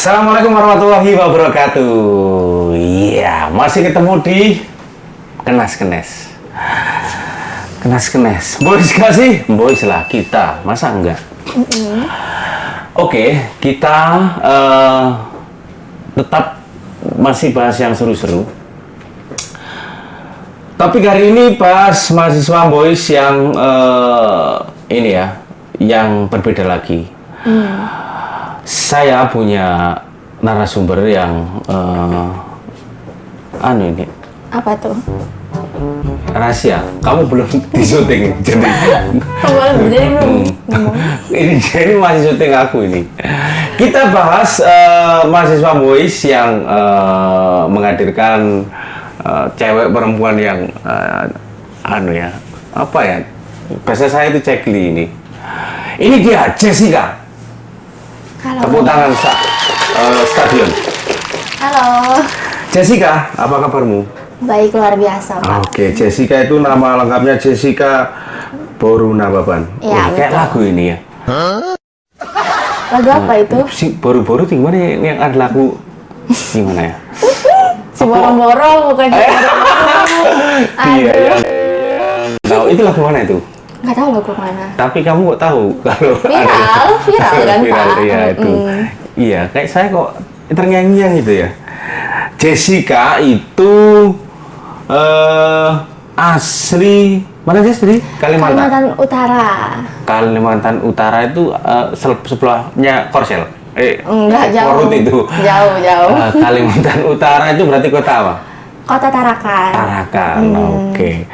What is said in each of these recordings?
Assalamualaikum warahmatullahi wabarakatuh. Iya, masih ketemu di Kenas-Kenes. Kenas-Kenes. Boys gak sih? Boys lah kita. Masa enggak? Oke, kita tetap masih bahas yang seru-seru. Tapi hari ini bahas mahasiswa boys yang ini ya, yang berbeda lagi. Saya punya narasumber yang ini. Apa tuh? Rahasia. Kamu belum disyuting, jadi. belum. Ini masih syuting aku ini. Kita bahas mahasiswa boys yang menghadirkan cewek perempuan yang apa ya? Bahasa saya itu cekli ini. Ini dia Jessica. Halo. Tepuk tangan stadion. Halo. Jessica, apa kabarmu? Baik, luar biasa, Pak. Oke, Jessica itu nama lengkapnya Jessica Borunababan. Iya, Kayak betul. lagu ini ya. Lagu apa itu? Si boru-boru gimana ya? Yang ada lagu gimana ya? Si Borong-Borong, bukan si Iya, Aduh. Tahu itu lagu mana itu? Nggak tahu lagu mana. Tapi kamu kok tahu kalau Viral kan, viral, Pak? iya itu. Iya, kayak saya kok terngiang-ngiang gitu ya. Jessica itu asli mana sih asli? Kalimantan. Kalimantan Utara. Kalimantan Utara itu sebelahnya Korsel. Enggak, jauh. Korut itu. Jauh. Kalimantan Utara itu berarti kota apa? Kota Tarakan. Tarakan. Oke.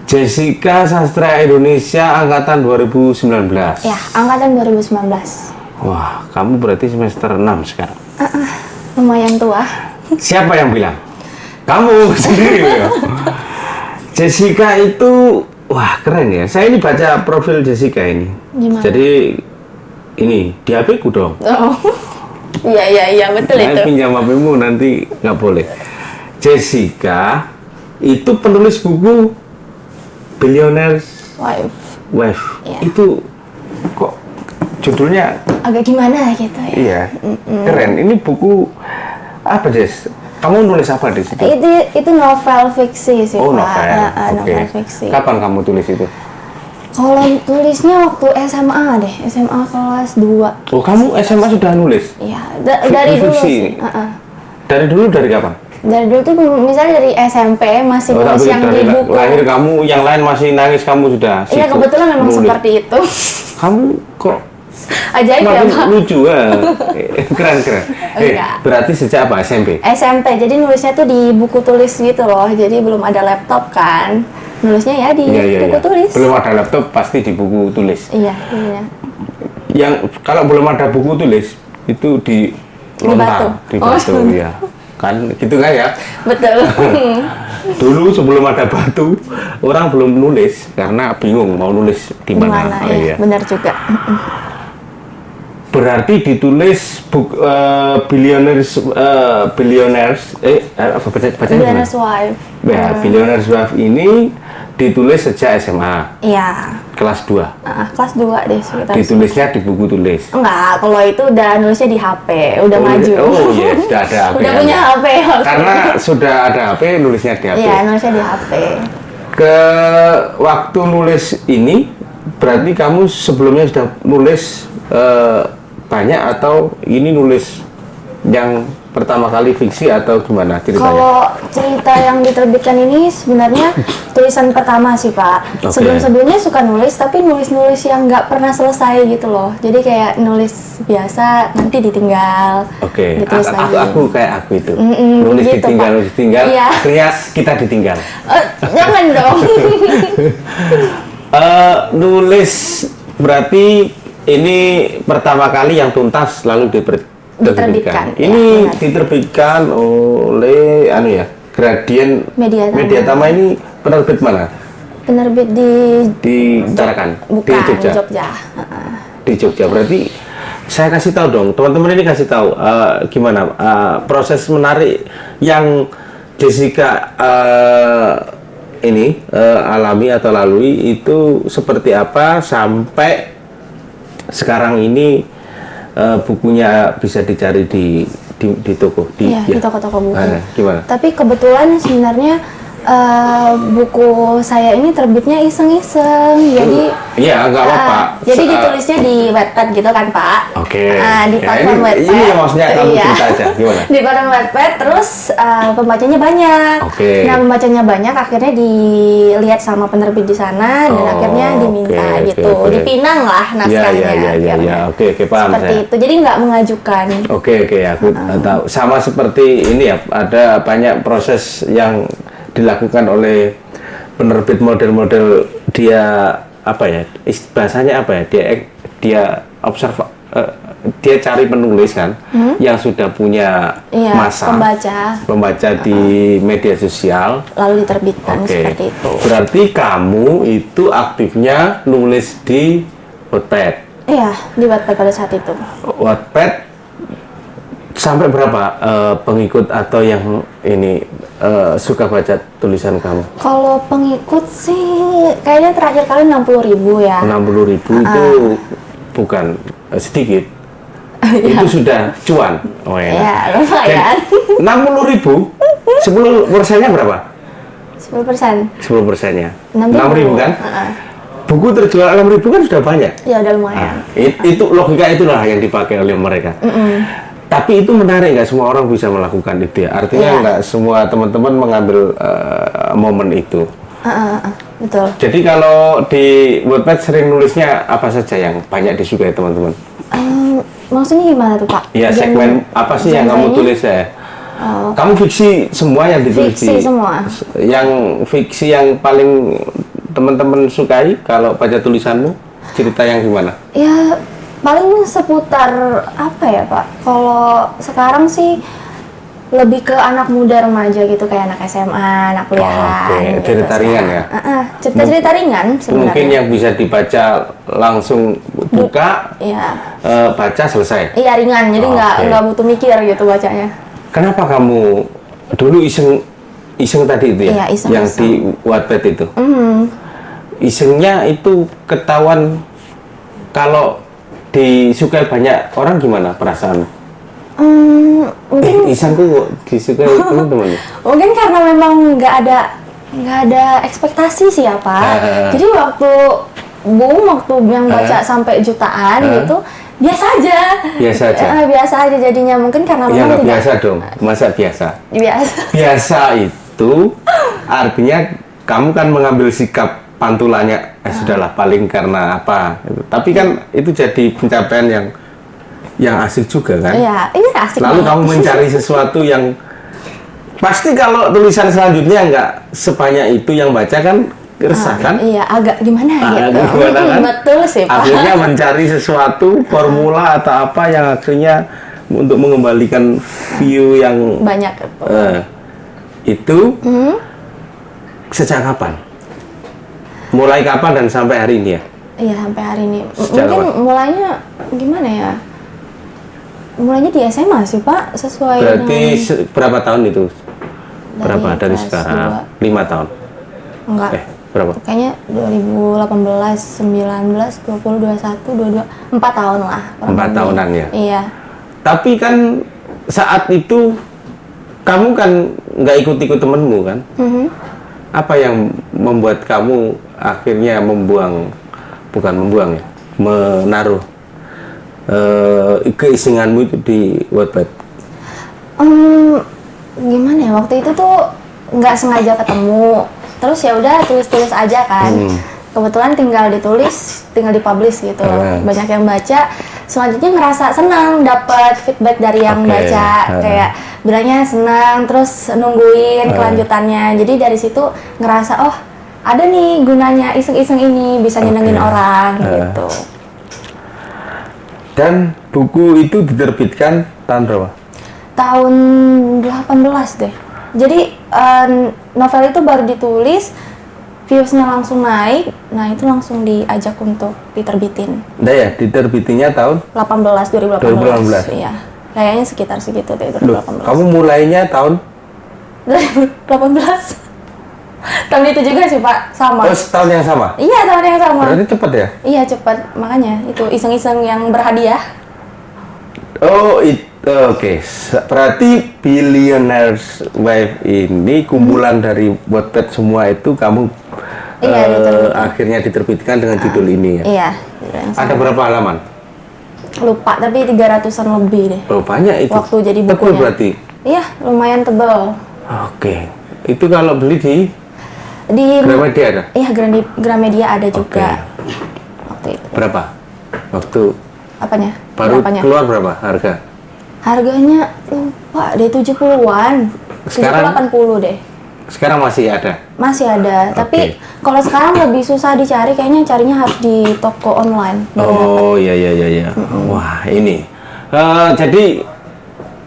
Jessica Sastra Indonesia angkatan 2019. Ya, angkatan 2019. Wah, kamu berarti semester 6 sekarang. Lumayan tua. Siapa yang bilang? Kamu sendiri ya. Jessica itu wah keren ya. Saya ini baca profil Jessica ini. Gimana? Jadi ini di HP-ku dong. Oh. Iya, betul Saya itu. pinjam HP-mu nanti nggak boleh. Jessica itu penulis buku Billionaire's Wife. Iya. Itu kok judulnya Agak gimana gitu ya. iya keren. Ini buku apa, Jess? Kamu nulis apa di situ? Itu novel fiksi sih, Oh, Pak. novel. Oke. Novel fiksi. Kapan kamu tulis itu? Kalau tulisnya waktu SMA deh, SMA kelas 2. Oh, kamu SMA sudah nulis? Iya, dari dulu Fiksi? sih. Dari dulu, dari kapan? Dari dulu tuh misalnya dari SMP masih Oh, nulis tapi yang dari di buku. lahir kamu, yang lain masih nangis, kamu sudah Iya, sibuk kebetulan memang nulis. seperti itu. Kamu kok Ajaib ya, makin Pak. lucu ya? Keren. Enggak. Berarti sejak apa? SMP? SMP, jadi nulisnya tuh di buku tulis gitu loh. Jadi belum ada laptop kan. Nulisnya ya di buku tulis. Belum ada laptop, pasti di buku tulis. Iya. Yang kalau belum ada buku tulis, itu di lontar, di batu, Oh, ya. Kan gitu kan ya? betul. Dulu sebelum ada batu, orang belum nulis karena bingung mau nulis di mana. Gimana Oh, ya? iya. Benar juga. Berarti ditulis Billionaire's apa bacanya gimana? Billionaire's Wife. Ya, Billionaire's Wife ini ditulis sejak SMA Iya. kelas 2. Kelas 2 deh sekitar. Ditulisnya di buku tulis. Enggak, kalau itu udah nulisnya di HP, udah maju. Oh iya, sudah ada HP. Udah punya HP. Karena sudah ada HP, nulisnya di HP. Iya, nulisnya di HP. Ke waktu nulis ini, berarti kamu sebelumnya sudah nulis banyak atau ini nulis yang pertama kali fiksi atau gimana ceritanya? Kalau cerita yang diterbitkan ini sebenarnya tulisan pertama sih, Pak. Oke. Sebelum-sebelumnya suka nulis, tapi nulis-nulis yang nggak pernah selesai gitu loh. Jadi kayak nulis biasa, nanti ditinggal, Oke, ditulis lagi. aku kayak aku itu. Nulis gitu, ditinggal, Pak. nulis ditinggal, Iya. akhirnya kita ditinggal. Jangan dong. Nulis berarti ini pertama kali yang tuntas lalu diterbitkan. Diterbitkan, Ini ya, benar. diterbitkan oleh Gradien Media Tama. ini penerbit mana? Penerbit Di Tarakan, bukan di Jogja. Jogja. Di Jogja. Berarti saya kasih tahu dong, teman-teman ini kasih tahu gimana proses menarik yang Jessica ini alami atau lalui itu seperti apa sampai sekarang ini bukunya bisa dicari di toko Iya, di toko-toko buku. Gimana? Tapi kebetulan sebenarnya buku saya ini terbitnya iseng-iseng, jadi iya nggak apa-apa. Jadi ditulisnya di Wattpad gitu kan Pak? Oke. Di platform Wattpad. Ini yang maksudnya kamu Iya. cerita aja, gimana? Di platform Wattpad, terus pembacanya banyak. Oke. Nah pembacanya banyak, akhirnya dilihat sama penerbit di sana dan akhirnya diminta gitu, dipinang lah naskahnya. Iya. Oke, paham Seperti saya. itu, jadi nggak mengajukan. Oke, aku tahu. Sama seperti ini ya, ada banyak proses yang dilakukan oleh penerbit model-model dia apa ya? Bahasanya apa ya? Dia dia cari penulis kan yang sudah punya Iya, masa pembaca di media sosial lalu diterbitkan Oke. seperti itu. Berarti kamu itu aktifnya nulis di Wattpad. Iya, di Wattpad pada saat itu. Wattpad sampai berapa pengikut atau yang ini suka baca tulisan kamu? Kalau pengikut sih kayaknya terakhir kali 60.000 ya. 60.000 itu bukan sedikit. Itu sudah cuan. Oh Iya, lumayan. 60.000, 10%-nya berapa? 10%. 10%-nya. 6.000 kan? Buku terjual 6.000 kan sudah banyak. Ya udah lumayan. Itu logika itulah yang dipakai oleh mereka. Tapi itu menarik, nggak semua orang bisa melakukan itu ya. Artinya Iya. nggak semua teman-teman mengambil momen itu. Betul. Jadi kalau di Wattpad sering nulisnya apa saja yang banyak disukai teman-teman? Maksudnya gimana tuh Pak? Ya segmen apa sih yang kamu genrenya? tulis ya? Kamu fiksi semua yang ditulis Fiksi semua. Yang fiksi yang paling teman-teman sukai kalau baca tulisanmu, cerita yang gimana? Ya paling seputar apa ya Pak? Kalau sekarang sih lebih ke anak muda remaja gitu, kayak anak SMA, anak kuliahan. Oke, gitu cerita ringan ya? Cerita-cerita ringan sebenarnya. Mungkin yang bisa dibaca langsung buka, Iya. baca selesai. Iya ringan, jadi nggak butuh mikir gitu bacanya. Kenapa kamu dulu iseng tadi itu ya? Iya, iseng. Yang di Wattpad itu? Isengnya itu ketahuan kalau disukai banyak orang, gimana perasaan? Mungkin Iseng tuh disukai teman-teman. mungkin karena memang nggak ada ekspektasi sih ya Pak. Jadi waktu yang baca sampai jutaan gitu, biasa aja. Biasa aja. Biasa aja jadinya, mungkin karena Ya memang nggak tidak biasa dong, masa biasa? biasa. Biasa itu artinya kamu kan mengambil sikap pantulannya, sudahlah paling karena apa. Tapi kan itu jadi pencapaian yang asik juga kan. Iya asik. Lalu banget. kamu mencari sesuatu yang pasti kalau tulisan selanjutnya nggak sebanyak itu yang baca kan resah kan. Iya, agak gimana gitu. Agak gimana kan? Betul sih Pak. Akhirnya mencari sesuatu formula atau apa yang akhirnya untuk mengembalikan view yang Banyak. itu. Sejak kapan? Mulai kapan dan sampai hari ini ya? Iya sampai hari ini. Sejak Mungkin kapan? mulainya gimana ya? Mulainya di SMA sih Pak, sesuai Berarti dengan berapa tahun itu? Berapa dari kelas sekarang? 2. 5 tahun? Enggak. Berapa? Kayaknya 2018, 19, 20, 21, 22, 4 tahun lah. kurang 4 lebih. tahunan ya? Iya. Tapi kan saat itu kamu kan nggak ikut-ikut temenmu kan? Apa yang membuat kamu akhirnya menaruh keisenganmu itu di Wattpad? Gimana ya, waktu itu tuh nggak sengaja ketemu, terus ya udah tulis-tulis aja kan. Kebetulan tinggal ditulis, tinggal dipublish gitu. Banyak yang baca, selanjutnya ngerasa senang dapat feedback dari yang baca, kayak bilangnya senang, terus nungguin kelanjutannya. Jadi dari situ ngerasa oh ada nih gunanya iseng-iseng ini, bisa nyenengin orang gitu. Dan buku itu diterbitkan tahun berapa? Tahun 18 deh. Jadi novel itu baru ditulis, viewsnya langsung naik, nah itu langsung diajak untuk diterbitin. Udah ya, diterbitinnya tahun? 2018. Iya, kayaknya sekitar segitu deh, 2018. Kamu mulainya tahun? 2018. Tahun itu juga sih Pak, sama. Oh, tahun yang sama? Iya, tahun yang sama. Berarti cepat ya? Iya cepat, makanya itu iseng-iseng yang berhadiah. Oh, oke. Berarti Billionaire's Wife ini kumpulan dari Wattpad semua itu kamu akhirnya diterbitkan dengan judul ini ya? Iya. Ada berapa halaman? Lupa, tapi 300-an lebih deh. Oh, banyak itu. Waktu jadi Tebal bukunya. berarti? Iya, lumayan tebal. Oke. Itu kalau beli di Gramedia ada? Iya, Gramedia ada juga. Waktu itu. Berapa? Waktu Apanya? baru Berapanya? keluar berapa harga? Harganya lupa deh, 70-an. Sekarang? 70-80 deh. Sekarang masih ada? Masih ada, tapi kalau sekarang lebih susah dicari, kayaknya carinya harus di toko online baru dapat. Oh iya. Wah ini, jadi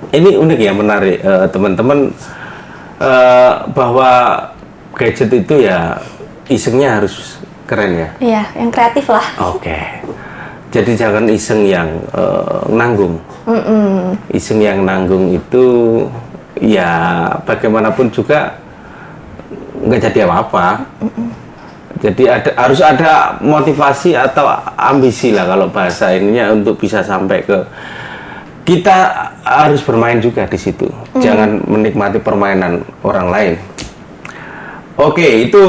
ini unik ya, menarik teman-teman, bahwa gadget itu ya isengnya harus keren ya. Iya, yang kreatif lah. Oke. Jadi jangan iseng yang nanggung. Iseng yang nanggung itu ya bagaimanapun juga nggak jadi apa-apa. Jadi harus ada motivasi atau ambisi lah kalau bahasa ininya untuk bisa sampai ke kita harus bermain juga di situ. Jangan menikmati permainan orang lain. Oke, itu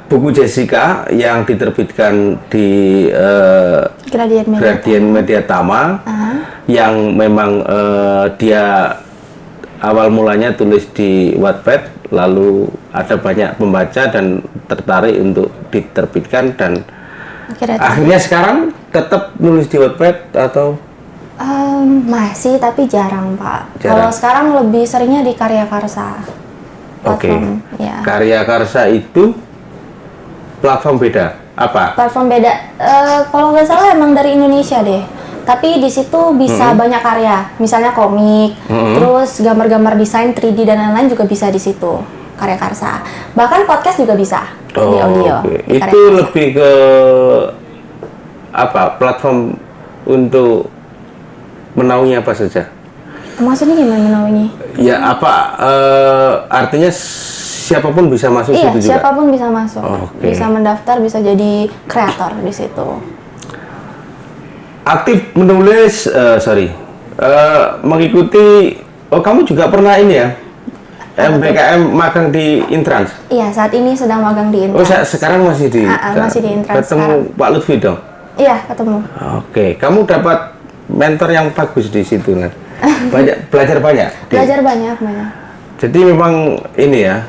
buku Jessica yang diterbitkan di Gradient Media Tama, yang memang dia awal mulanya tulis di Wattpad, lalu ada banyak pembaca dan tertarik untuk diterbitkan, dan akhirnya sekarang tetap nulis di Wattpad atau? Masih, tapi jarang Pak. Jarang. Kalau sekarang lebih seringnya di Karya Karsa. Oke. Ya. Karya Karsa itu platform beda apa? Platform beda. Kalau nggak salah emang dari Indonesia deh. Tapi di situ bisa banyak karya, misalnya komik, terus gambar-gambar desain 3D dan lain-lain juga bisa di situ. Karya Karsa. Bahkan podcast juga bisa di audio. Okay. Itu lebih ke apa? Platform untuk menaungi apa saja? Maksudnya gimana menaungi? Ya apa? Artinya siapapun bisa masuk situ juga? Iya, siapapun bisa masuk. Okay. Bisa mendaftar, bisa jadi kreator di situ. Aktif menulis, mengikuti. Oh, kamu juga pernah ini ya? MBKM magang di Intrans? Iya, saat ini sedang magang di Intrans. Oh, sekarang masih di? Masih di Intrans. Ketemu sekarang Pak Lutfi dong? Iya, ketemu. Oke, kamu dapat mentor yang bagus di situ kan? Belajar banyak? Belajar banyak. Jadi memang ini ya,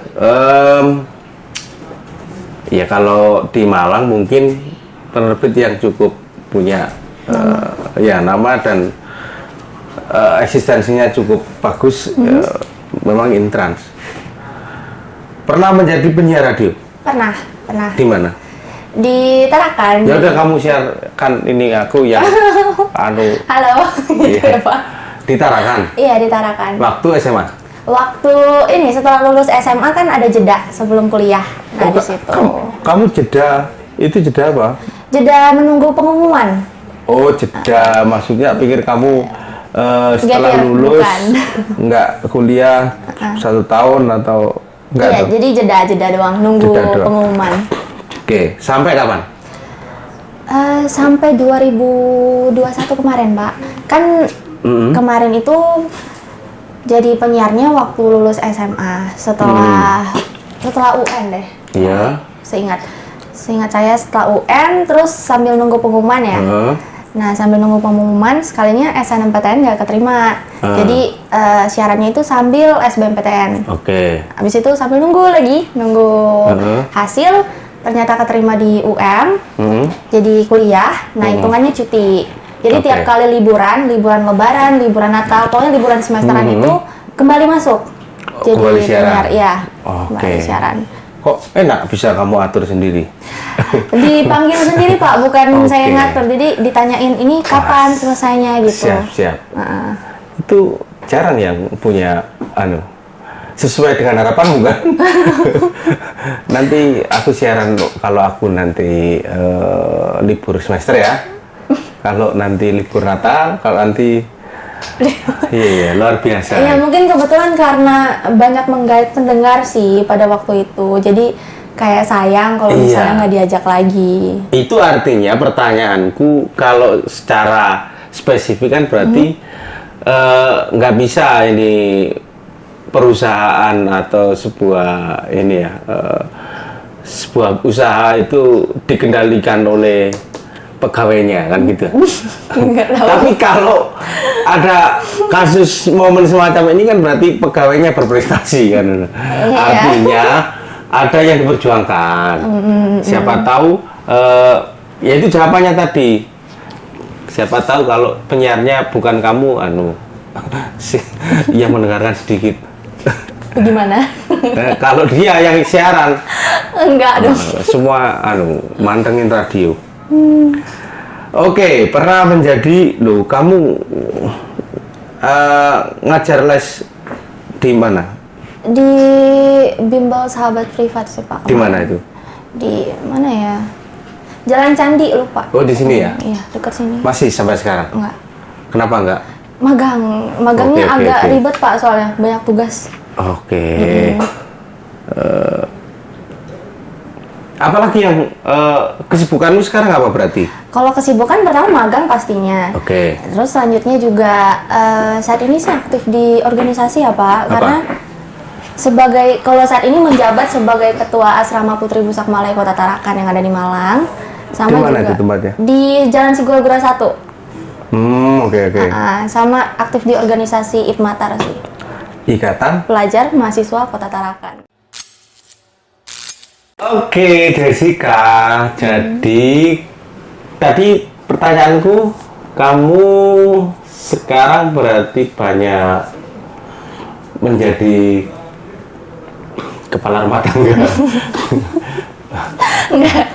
ya kalau di Malang mungkin penerbit yang cukup punya nama dan eksistensinya cukup bagus, memang Intrans. Pernah menjadi penyiar radio? Pernah. Di mana? Di Tarakan. Ya udah kamu siarkan ini aku yang Halo. Gitu ya, Pak. Di Tarakan? Iya, di Tarakan. Waktu SMA? Waktu ini setelah lulus SMA kan ada jeda sebelum kuliah. Nah, di situ. Kamu jeda, itu jeda apa? Jeda menunggu pengumuman. Oh, jeda. Maksudnya pikir kamu setelah lulus nggak kuliah 1 tahun atau enggak? Iya, jadi jeda doang, nunggu pengumuman. Oke, sampai kapan? Sampai 2021 kemarin, Pak. Kan kemarin itu jadi penyiarnya waktu lulus SMA, setelah UN deh. Iya. Seingat saya setelah UN, terus sambil nunggu pengumuman ya. Nah, sambil nunggu pengumuman, sekalinya SNMPTN nggak keterima. Jadi syaratnya itu sambil SBMPTN. Oke. Habis itu sambil nunggu hasil, ternyata keterima di UM, jadi kuliah. Nah, hitungannya cuti. Jadi tiap kali liburan Lebaran, liburan Natal, pokoknya liburan semesteran itu kembali masuk. Jadi kembali siaran. Ya, kembali siaran. Kok enak bisa kamu atur sendiri? Dipanggil sendiri Pak, bukan saya ngatur. Jadi ditanyain ini kapan selesainya gitu. Siap. Itu jarang yang punya sesuai dengan harapanmu kan? Nanti aku siaran kalau aku nanti libur semester ya. Kalau nanti libur Natal, kalau nanti iya, luar biasa. Iya, mungkin kebetulan karena banyak menggait pendengar sih pada waktu itu. Jadi kayak sayang kalau misalnya nggak diajak lagi. Itu artinya pertanyaanku, kalau secara spesifik kan berarti nggak bisa ini perusahaan atau sebuah ini ya sebuah usaha itu dikendalikan oleh pegawainya kan gitu. Nggak tahu. Tapi kalau ada kasus momen semacam ini kan berarti pegawainya berprestasi kan. Artinya ada yang diperjuangkan. Siapa tahu ya itu jawabannya tadi. Siapa tahu kalau penyiarnya bukan kamu yang mendengarkan sedikit. Gimana? Kalau dia yang siaran Enggak dong. semua mantengin radio. Oke, pernah menjadi kamu ngajar les di mana? Di bimbel sahabat privat sih Pak. Di mana itu? Di mana ya? Jalan Candi lupa. Oh, di sini ya? Iya, dekat sini. Masih sampai sekarang? Enggak. Kenapa enggak? Magangnya Oke, agak oke. ribet Pak soalnya banyak tugas. Oke. Apalagi yang kesibukanmu sekarang apa berarti? Kalau kesibukan pertama magang pastinya. Oke. Terus selanjutnya juga saat ini sih aktif di organisasi ya Pak. Apa? Karena kalau saat ini menjabat sebagai ketua Asrama Putri Busak Malaya Kota Tarakan yang ada di Malang. Sama Di mana juga itu tempatnya? di Jalan Sigura-gura 1. Oke. Sama aktif di organisasi IPMATAR sih. Ikatan? Pelajar Mahasiswa Kota Tarakan. Oke, Jessica. Jadi tadi pertanyaanku, kamu sekarang berarti banyak menjadi kepala rumah tangga. Enggak.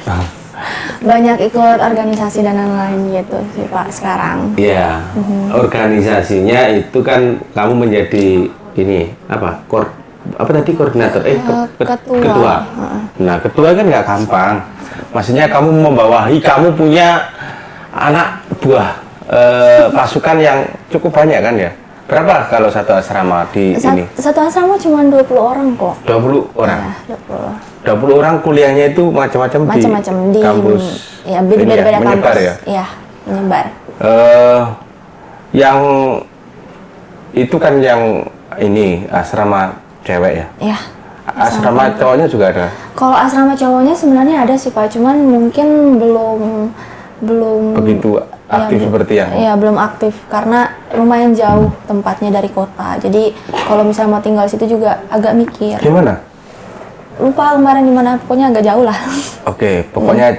Banyak ikut organisasi dan lain-lain gitu sih Pak sekarang. Iya, organisasinya itu kan kamu menjadi ini apa? Koordinator? Ketua. Nah, ketua kan nggak gampang. Maksudnya kamu membawahi, kamu punya anak buah pasukan yang cukup banyak kan ya? Berapa kalau satu asrama di ini? Satu asrama cuma 20 orang kok. 20 orang. Ya, 20 orang kuliahnya itu macam-macam di kampus. Ya, beda-beda kampus. Menyebar ya? Iya, menyebar. Yang itu kan yang ini asrama cewek ya? Iya. Asrama cowoknya juga ada? Kalau asrama cowoknya sebenarnya ada sih Pak, cuman mungkin belum Begitu aktif seperti yang? Iya, belum aktif karena lumayan jauh tempatnya dari kota. Jadi kalau misalnya mau tinggal situ juga agak mikir. Di mana? Lupa kemarin di mana, pokoknya agak jauh lah. Oke, pokoknya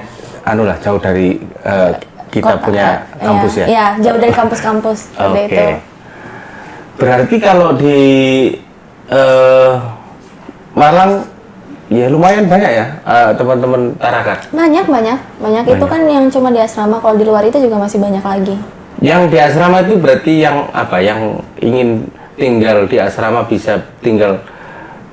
jauh dari kita Kota, punya kampus ya? Iya, jauh dari kampus-kampus seperti Oke. itu. Berarti kalau di Malang ya lumayan banyak ya teman-teman Tarakan. Banyak. Itu kan yang cuma di asrama. Kalau di luar itu juga masih banyak lagi. Yang di asrama itu berarti yang apa? Yang ingin tinggal di asrama bisa tinggal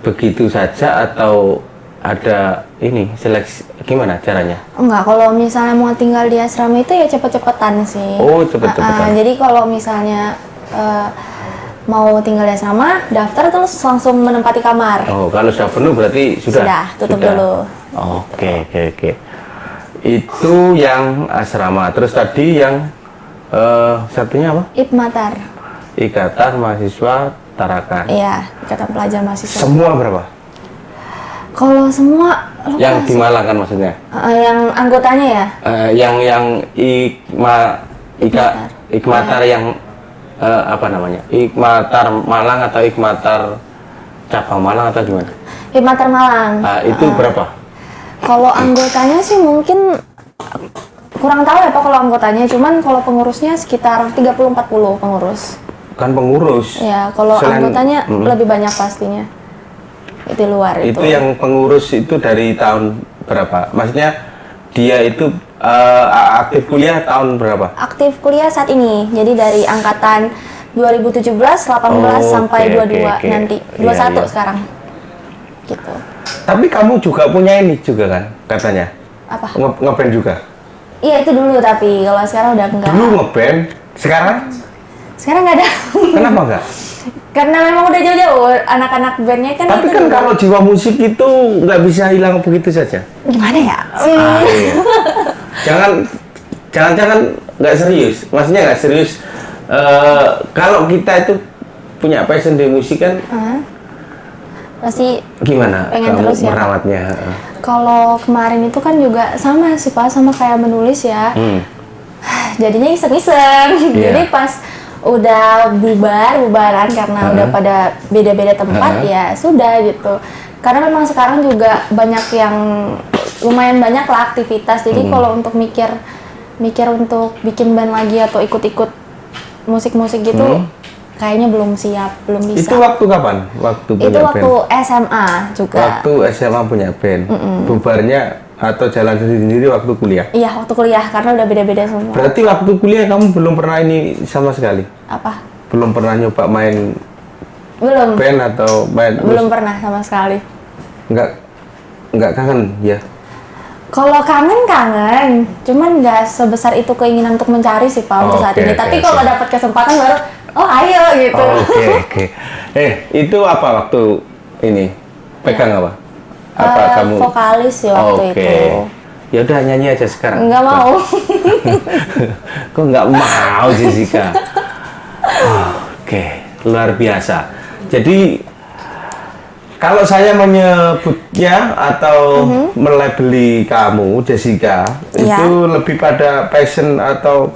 begitu saja atau ada ini seleksi gimana caranya? Enggak, kalau misalnya mau tinggal di asrama itu ya cepet-cepetan sih. Oh, cepet-cepetan. Jadi kalau misalnya mau tinggal di asrama, daftar terus langsung menempati kamar. Oh, kalau sudah penuh berarti sudah? Sudah, tutup dulu. Oke. Itu yang asrama. Terus tadi yang satunya apa? IPMATAR. Ikatan Mahasiswa Tarakan. Iya, Ikatan Pelajar Mahasiswa. Semua berapa? Kalau semua lupa Yang di sih. Malang kan maksudnya? Yang anggotanya ya? Yang Ikmatar yang apa namanya? Ikmatar Malang atau Ikmatar cabang Malang atau gimana? IPMATAR Malang. Itu berapa? Kalau anggotanya sih mungkin kurang tahu ya Pak kalau anggotanya, cuman kalau pengurusnya sekitar 30-40 pengurus. Kan pengurus. Ya, kalau anggotanya lebih banyak pastinya. Itu luar itu. Itu yang pengurus itu dari tahun berapa? Maksudnya dia itu aktif kuliah tahun berapa? Aktif kuliah saat ini. Jadi dari angkatan 2017, 18 sampai 22 nanti. 21 Iya. sekarang. Gitu. Tapi kamu juga punya ini juga kan katanya? Apa? Ngeband juga? Iya, itu dulu tapi kalau sekarang udah enggak. Dulu ngeband, sekarang? Sekarang nggak ada. Kenapa enggak? Karena memang udah jauh-jauh anak-anak bandnya kan. Tapi itu kan dulu. kalau jiwa musik itu nggak bisa hilang begitu saja. Gimana ya? Iya. Jangan jangan-jangan nggak serius, maksudnya nggak serius. Kalau kita itu punya passion di musik kan, pasti gimana pengen kamu terus ya, Pak? merawatnya? Kalau kemarin itu kan juga sama sih Pak, sama kayak menulis ya. Jadinya iseng-iseng. Iya. Jadi pas udah bubaran karena udah pada beda-beda tempat ya sudah gitu. Karena memang sekarang juga banyak yang lumayan banyak lah aktivitas. Jadi kalau untuk mikir untuk bikin band lagi atau ikut-ikut musik-musik gitu kayaknya belum siap, belum bisa. Itu waktu kapan? Waktu punya Itu waktu band? SMA juga. Waktu SMA punya band. Bubarnya atau jalan sendiri waktu kuliah? Iya, waktu kuliah karena udah beda-beda semua. Berarti waktu kuliah kamu belum pernah ini sama sekali? Apa? Belum pernah nyoba main Belum. band atau main Belum pernah sama sekali. Nggak kangen ya? Kalau kangen, cuman nggak sebesar itu keinginan untuk mencari sih Pak untuk saat ini. Tapi kalau dapat kesempatan baru, oh ayo gitu. Oke. Itu apa waktu ini? Pegang apa? Apa kamu? Vokalis ya waktu itu. Ya udah nyanyi aja sekarang. Nggak mau. Kok nggak mau Jessica? Oke, luar biasa. Jadi kalau saya menyebutnya atau melabeli kamu Jessica itu lebih pada passion atau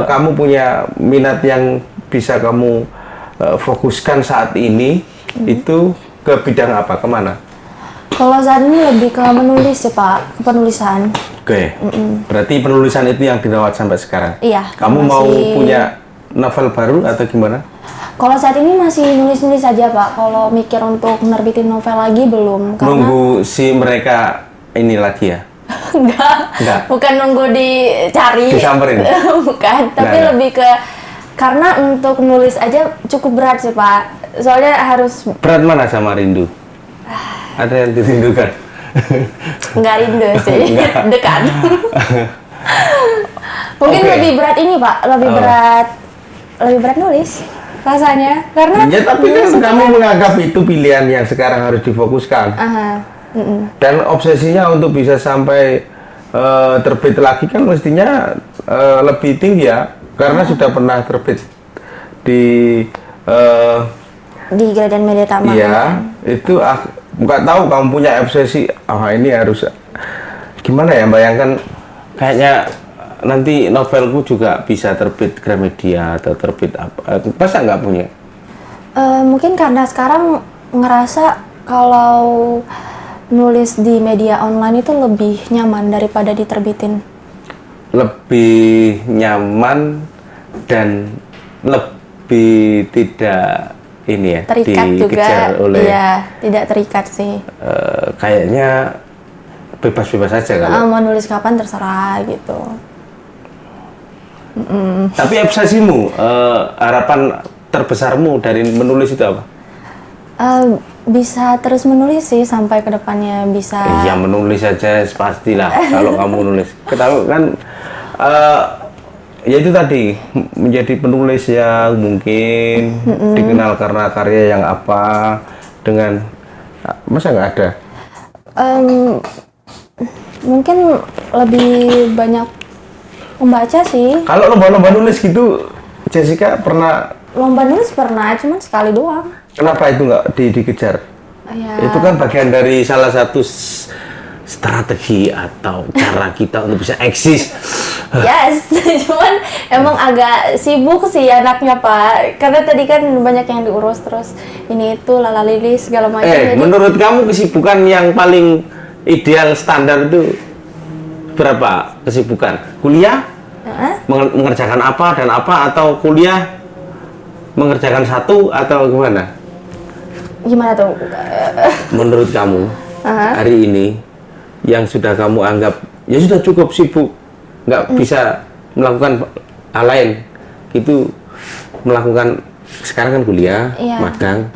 kamu punya minat yang bisa kamu fokuskan saat ini itu ke bidang apa, kemana? Kalau saat ini lebih ke menulis sih Pak, ke penulisan. Oke. Berarti penulisan itu yang dirawat sampai sekarang. Iya. Kamu mau punya novel baru atau gimana? Kalau saat ini masih nulis-nulis saja Pak. Kalau mikir untuk nerbitin novel lagi belum. Karena Nunggu si mereka ini lagi ya? Enggak. Bukan nunggu dicari. Disamperin? Bukan. Tapi lebih ke karena untuk nulis aja cukup berat sih Pak. Soalnya harus. Berat mana sama rindu? Ada yang dirindukan? Enggak rindu sih. Dekat. Mungkin lebih berat ini Pak. Lebih berat nulis. Rasanya karena ya tapi kan kamu menganggap itu pilihan yang sekarang harus difokuskan dan obsesinya untuk bisa sampai terbit lagi kan mestinya lebih tinggi ya karena sudah pernah terbit di Gramedia Media Tama. Iya itu nggak tahu kamu punya obsesi ini harus gimana ya, bayangkan kayaknya nanti novelku juga bisa terbit Gramedia atau terbit apa? Masa nggak punya? Mungkin karena sekarang ngerasa kalau nulis di media online itu lebih nyaman daripada diterbitin. Lebih nyaman dan lebih tidak ini ya Terikat dikejar juga. oleh. Iya, tidak terikat sih. Kayaknya bebas-bebas saja kalau. Mau nulis kapan terserah gitu. Tapi obsesimu, harapan terbesarmu dari menulis itu apa? Bisa terus menulis sih sampai kedepannya bisa. Ya menulis saja pastilah kalau kamu nulis. Ketahui kan, ya itu tadi menjadi penulis yang mungkin dikenal karena karya yang apa dengan masa nggak ada? Mungkin lebih banyak membaca sih. Kalau lomba-lomba nulis gitu, Jessica pernah? Lomba nulis pernah, cuman sekali doang. Kenapa itu nggak dikejar? Ya. Itu kan bagian dari salah satu strategi atau cara kita untuk bisa eksis. Yes, cuman emang agak sibuk sih anaknya Pak. Karena tadi kan banyak yang diurus terus ini itu lalali segala macam. Jadi Menurut kamu kesibukan yang paling ideal standar itu berapa kesibukan? Kuliah? Mengerjakan apa dan apa, atau kuliah mengerjakan satu atau gimana? Gimana tuh? Menurut kamu hari ini yang sudah kamu anggap ya sudah cukup sibuk, nggak bisa melakukan hal lain, itu melakukan sekarang kan kuliah, magang,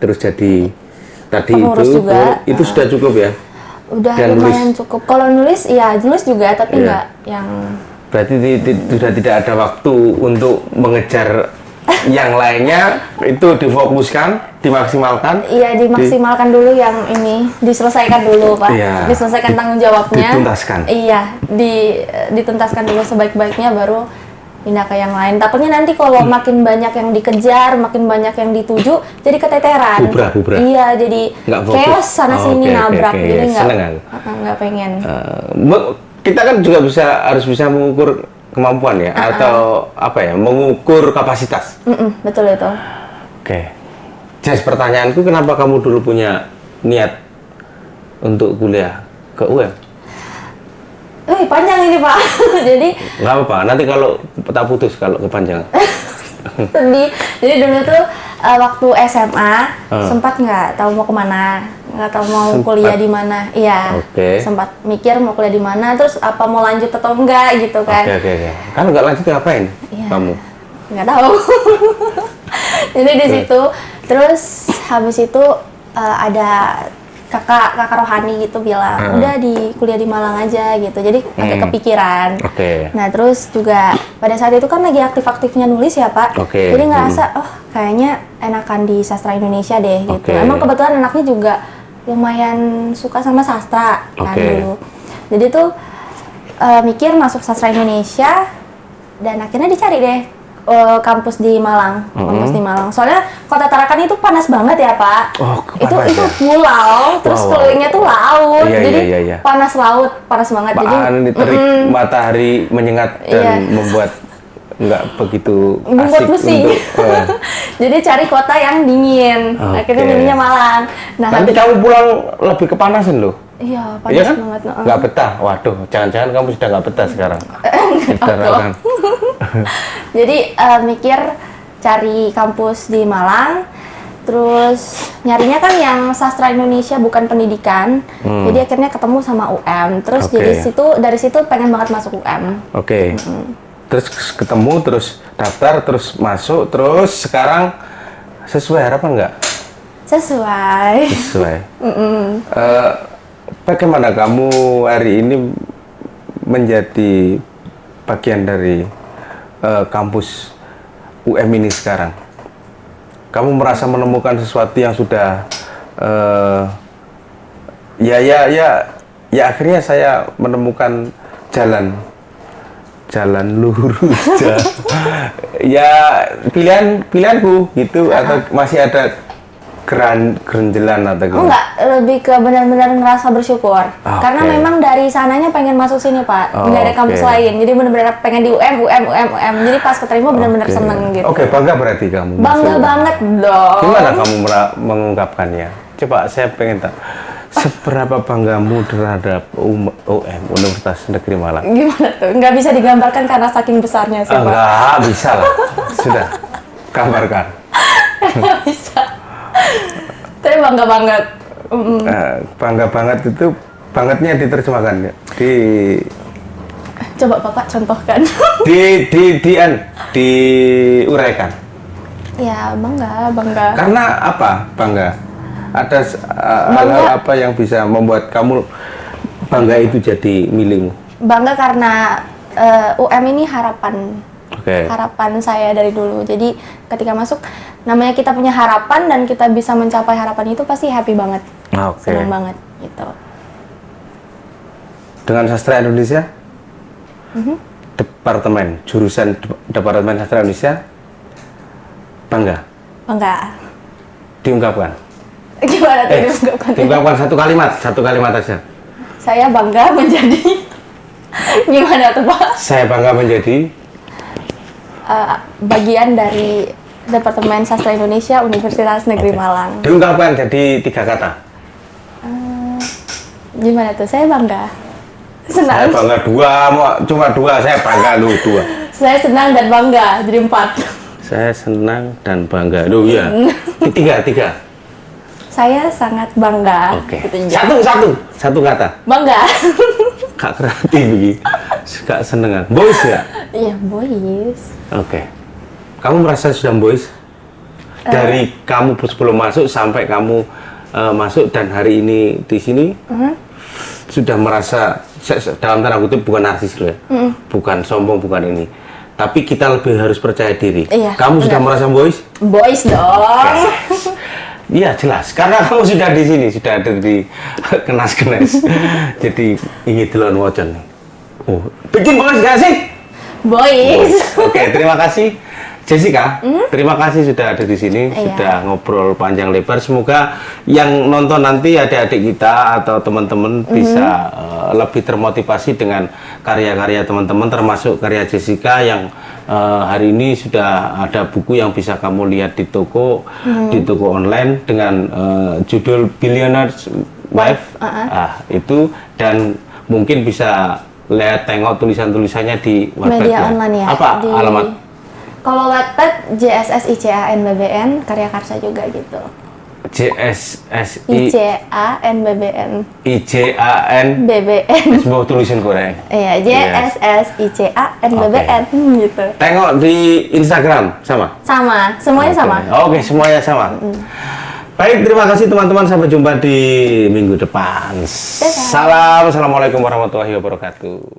terus jadi tadi pengurus itu juga. Itu sudah cukup ya? Udah Dan lumayan cukup. Kalau nulis ya nulis juga tapi nggak yang. Berarti sudah tidak ada waktu untuk mengejar yang lainnya itu difokuskan, dimaksimalkan. Iya, dimaksimalkan dulu yang ini, diselesaikan dulu Pak. Iya. Diselesaikan tanggung jawabnya. Dituntaskan. Iya, dituntaskan dulu sebaik-baiknya baru pindah ke yang lain. Takutnya nanti kalau makin banyak yang dikejar, makin banyak yang dituju, jadi keteteran. Bubrah. Iya, jadi Nggak fokus. chaos sana sini nabrak. Jadi Seneng nggak pengen. Kita kan juga harus bisa mengukur kemampuan ya, atau apa ya, mengukur kapasitas. Betul itu. Oke. Jess, pertanyaanku, kenapa kamu dulu punya niat untuk kuliah ke UM? Panjang ini Pak. Jadi Nggak apa-apa, nanti kalau tak putus kalau kepanjangan. jadi dulu tuh waktu SMA sempat nggak tahu mau kemana, nggak tahu mau kuliah di mana. Iya. Oke. Sempat mikir mau kuliah di mana, terus apa mau lanjut atau enggak gitu kan. Oke. Kan nggak lanjut ngapain Iya. kamu? Nggak tahu. Jadi di situ, terus habis itu ada kakak rohani gitu bilang, udah di kuliah di Malang aja gitu. Jadi agak kepikiran. Oke. Nah terus juga pada saat itu kan lagi aktif-aktifnya nulis ya Pak. Oke. Jadi ngerasa kayaknya enakan di sastra Indonesia deh gitu. Oke. Emang kebetulan anaknya juga lumayan suka sama sastra kan dulu. Jadi tuh mikir masuk sastra Indonesia dan akhirnya dicari deh kampus di Malang, kampus di Malang. Soalnya Kota Tarakan itu panas banget ya Pak. Itu pulau, terus kelilingnya tuh laut, jadi panas laut, panas banget. Jadi terik matahari menyengat dan membuat nggak begitu membuat asik pusing. Jadi cari kota yang dingin. Akhirnya milihnya Malang. Nah, nanti kamu pulang lebih kepanasan loh. Iya, panas banget. Nggak betah. Waduh, jangan-jangan kamu sudah nggak betah sekarang. Jadi mikir cari kampus di Malang, terus nyarinya kan yang sastra Indonesia bukan pendidikan. Jadi akhirnya ketemu sama UM. Terus dari situ pengen banget masuk UM. Oke. Terus ketemu, terus daftar, terus masuk, terus sekarang sesuai harapan nggak? Sesuai. Bagaimana kamu hari ini menjadi bagian dari kampus UM ini sekarang? Kamu merasa menemukan sesuatu yang sudah ya akhirnya saya menemukan jalan lurus. Ya pilihanku gitu, atau masih ada gerenjelan atau gimana? Enggak, lebih ke benar-benar ngerasa bersyukur. Karena memang dari sananya pengen masuk sini Pak, nggak ada kampus lain. Jadi benar-benar pengen di UM. Jadi pas keterima benar-benar seneng gitu. Oke, bangga berarti kamu. Bangga banget dong. Gimana kamu mengungkapkannya? Coba saya pengen tahu. Seberapa banggamu terhadap UM, Universitas Negeri Malang? Gimana tuh? Nggak bisa digambarkan karena saking besarnya sih Pak. Enggak bisa lah. Sudah, gambarkan. Nggak bisa. Tapi bangga banget. Bangga banget itu, bangetnya diterjemahkan ya? Coba Bapak contohkan. Diuraikan. Ya bangga. Karena apa bangga? Ada hal apa yang bisa membuat kamu bangga itu jadi milikmu? Bangga karena UM ini harapan. Harapan saya dari dulu. Jadi ketika masuk, namanya kita punya harapan dan kita bisa mencapai harapan itu pasti happy banget. Senang banget gitu. Dengan sastra Indonesia, jurusan Departemen Sastra Indonesia, bangga. Diungkapkan. Gimana tuh diungkapkan? Diungkapkan satu kalimat aja. Saya bangga menjadi gimana tuh Pak? Saya bangga menjadi bagian dari Departemen Sastra Indonesia Universitas Negeri Malang. Diungkapkan jadi 3 kata. Gimana tuh? Saya bangga. Senang. Saya bangga 2, cuma 2. Saya bangga lu 2. Saya senang dan bangga jadi 4. Saya senang dan bangga. Loh iya. 3. Saya sangat bangga. Gitu, satu kata. Bangga. Kak kreatif begini. Gak senengan. Boys ya? Iya, boys. Kamu merasa sudah boys? Dari kamu sebelum masuk sampai kamu masuk dan hari ini di sini, sudah merasa, dalam tanda kutip bukan narsis loh ya, bukan sombong, bukan ini. tapi kita lebih harus percaya diri. Iya, Kamu sudah benar. merasa boys? Boys dong. Iya jelas, karena kamu sudah di sini, sudah ada di kenas-kenas. Jadi ingin delon wocon. Oh, bikin boys gak sih? Boys. Oke, terima kasih Jessica. Terima kasih sudah ada di sini, Iya. sudah ngobrol panjang lebar. Semoga yang nonton nanti adik-adik kita atau teman-teman bisa lebih termotivasi dengan karya-karya teman-teman, termasuk karya Jessica yang hari ini sudah ada buku yang bisa kamu lihat di toko online dengan judul Billionaire's Wife. Itu dan mungkin bisa lihat tengok tulisan-tulisannya di Wattpad Media ya. online ya. Apa alamat? Kalau Wattpad JSSICANBBN karya Karsa juga gitu. JSSI ICANBBN IJAN BBN. sebuah tulisan Korea. Iya, JSSICANBBN gitu. Tengok di Instagram sama. Sama, semuanya sama. Oke, semuanya sama. Baik, terima kasih teman-teman. Sampai jumpa di minggu depan. Salam, assalamualaikum warahmatullahi wabarakatuh.